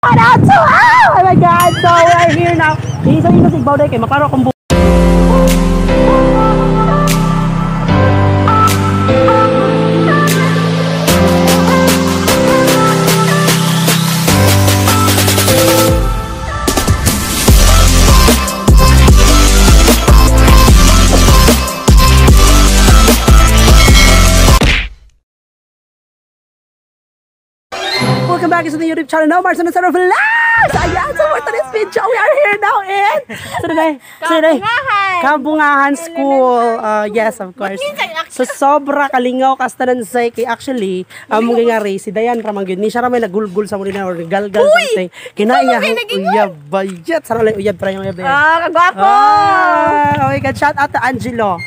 Shout out to oh my god. So we're here now. Isa si Bauday kay maklaro akong welcome back to the YouTube channel. No, Mars and Sarah Vlogs! Ayan, so for today's video, we are here now in Kabungahan School. Yes, of course. So, sobra kalingaw kastanan say kay actually, mong nga race, si Dayan ramang yun. Ni siya ramay nagulgul sa muli na or galgal something. Kinaiya, uyab, bayat. Sarang lang uyab pa yung uyab. Kagwapo! Oh my God, shout out to Angelo.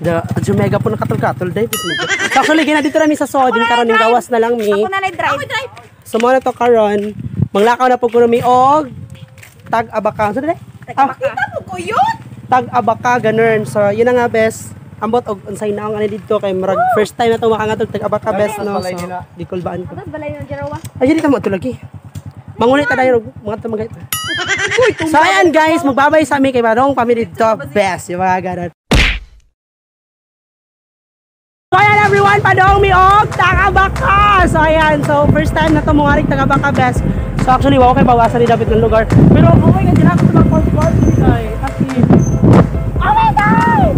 The mega po nakatol-katol dahil so actually gina dito namin sa Sodin karon ning gawas na lang mi. Ako na drive. So mo na to karon manglakaw na po kuno mi og tag-abaka. So dali. Kita mo ko yun. Tag-abaka ganern. So yun na nga best. Ambot og unsay naong ani dito kay murag first time na to makangatog tag-abaka best no. So di kulbaan ko. Balay ng Jarawa. Ay dito mo to lagi. Mangunit ta dayon mga tamagay. So ayan guys, magbabay sa amin kay Barong family dito best yung mga ganun. So ayan everyone, padong mi og Tagabaka. So ayan, so first time na to mong aring Tagabaka best. So actually wow kay bawasan ni David ng lugar. Pero oh my god, dila ko sa mga court ni kay. Kasi oh my god.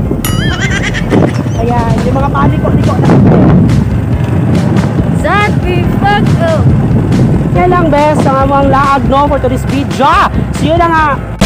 Ayan, yung mga paliko na. Zaki fuck up. Yan lang best ang among laag no for today's video. See you na nga.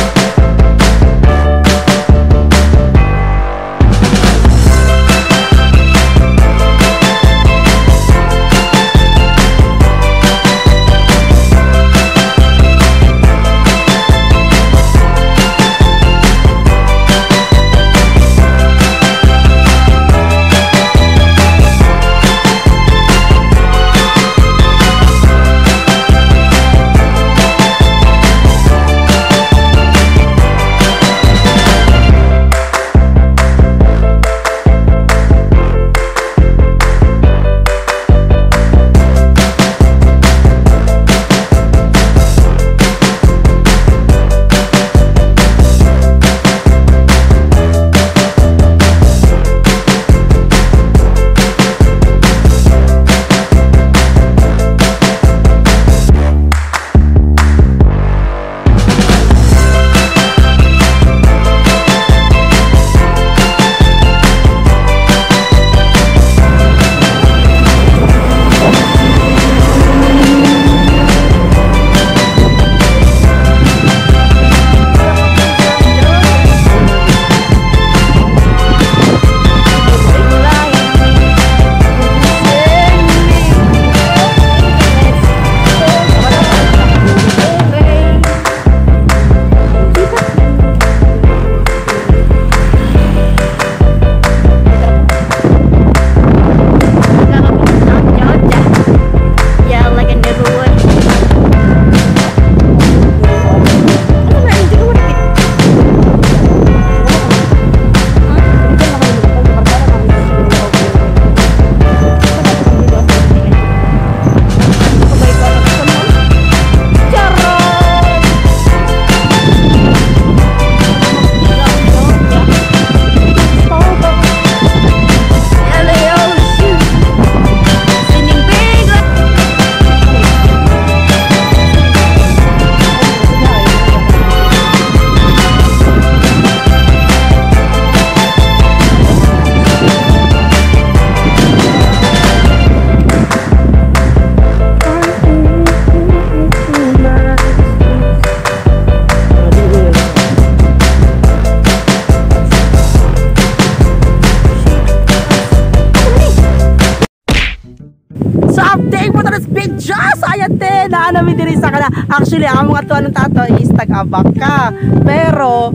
na namin diri sa kana. Actually, ang mga tuwan ng tato is Tagabaka. Pero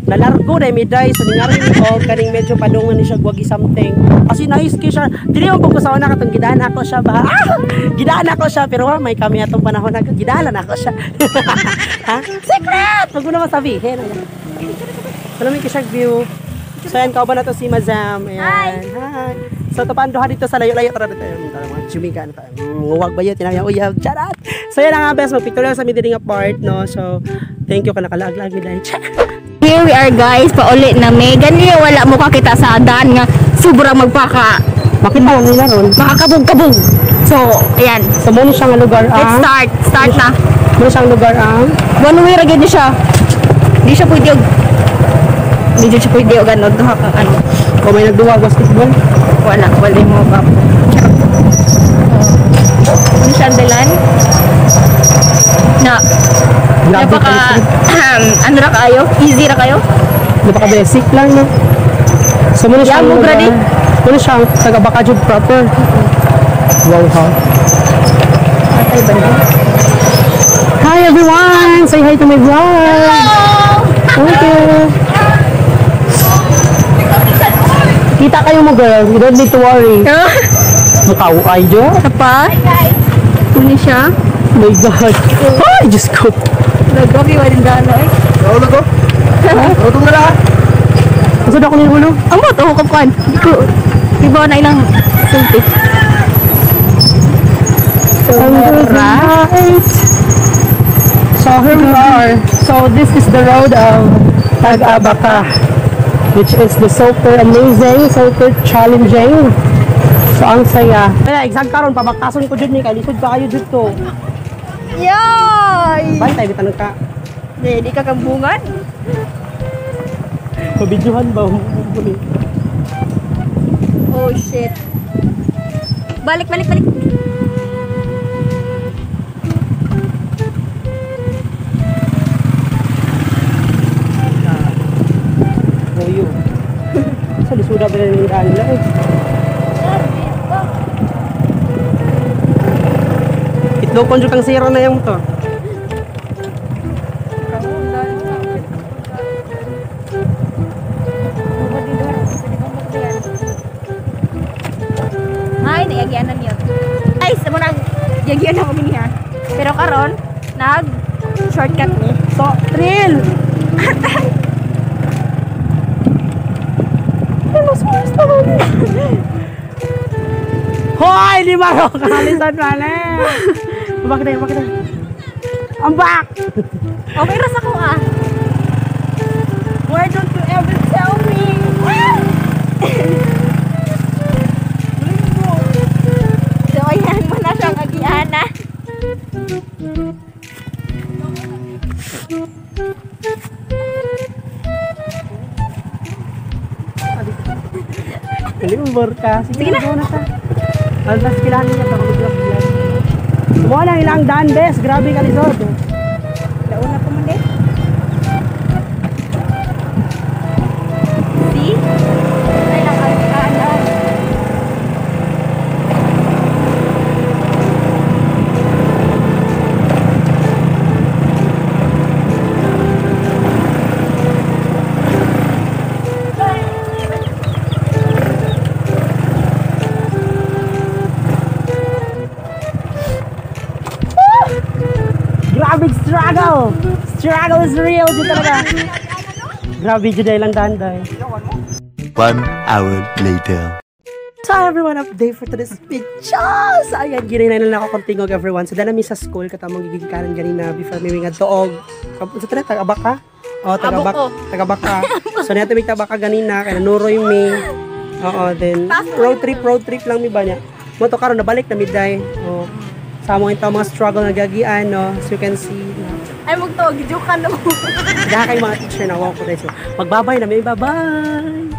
nalargo na miday so ningari ko kaning medyo padungan ni siya gwagi something. Kasi nice kay siya. Dili mo ko sa una katong gidaan ako siya ba. Gidaan ako siya pero may kami atong panahon na gidalan ako siya. Ha? Secret. Wag mo na masabihin. Salamin kay siya view. So yan, kauban na to si Mazam. Ayan. Hi. So tapanduhan dito sa layo-layo tara dito mga jumiga na tayo. Huwag ba yun tinayang uyab charat. So yan ang best magpicture sa midiri nga part no. So thank you ka nakalaag-lag mi dahil. Here we are guys, pauli na may ganyan wala mo kakita sa daan nga sobrang magpaka Makita nila ron. makakabog-kabog. So, ayan. So muna siyang lugar Let's start. Start na. Muna siyang lugar ang One way ra gyud siya. Di siya pwede og Di siya pwede og ano duha kang ano. kung may nagduwag basketball. Wala mo ba. Ano siya ang dalan? Na Grabe napaka ano ra kayo? Easy ra kayo? napaka basic lang no. So muna siyang Yamo, lugar. brady. Muna siyang taga Bacajud proper. Wow ha. Atay ba na? Hi everyone! Say hi to my vlog! Thank you! Kita kayo mo girl, you don't need to worry. Mukha uay dyo. Apa? Ano siya? Oh my God! Ay, Diyos ko! Nagawin wa din dala eh. Ano ko? Ano na lang? Masod ako ng ulo? Amo to ko kan. Di ko iba na ilang sulti. So, Right! So here we are. So this is the road of Tag-Abaca, which is the super amazing, super challenging. So ang saya. Kaya exam karon pabakason ko jud ni kay lisod pa kayo jud to. Yay! Bantay bitan ka. Di ka kambungan? Pabidyohan ba? Oh shit. Balik. Royo. Sa lisuda pa rin yung daan nila eh. Itlokon dyan kang sira na yung to. Ay, nayagyan na niyo. Ay, sa mo nang yagyan na mo niya. Pero karon nag shortcut ni. So, thrill! Hoy! Di ba ro? Kahalisan pa na eh. Bakit na? I'm back! Okay ra sa ko ah. Why don't you ever tell me? So ayan mo na siyang agiana. Hindi mo ka. Sige na. Go na ta. Alas kilahan niya pa. Sumuha lang ilang daan, bes. Grabe ka lisod. Launa pa man din. See? Ay lang agiana. Grabe struggle! Struggle is real dito talaga. Grabe dyan dahil lang daan dahil. 1 hour later. So everyone, update for today's pictures! Ayan, ginay na ako kontingog everyone. So dana mi sa school, katamang gigikanan ganina before mi nga tuog. Sa tala, Tag-Abaca? O, Tag-Abaca. So nato mi Tag-Abaca ganina, kaya nanuroy mi. Oo, then road trip lang mi ba niya. Moto karon nabalik na midday. O, sa mo ito mga struggle na gagian, no? So you can see. Ay magtuog gijukan mo. Dahil kayo mga teacher na ako ko. So, magbabay na may bye-bye!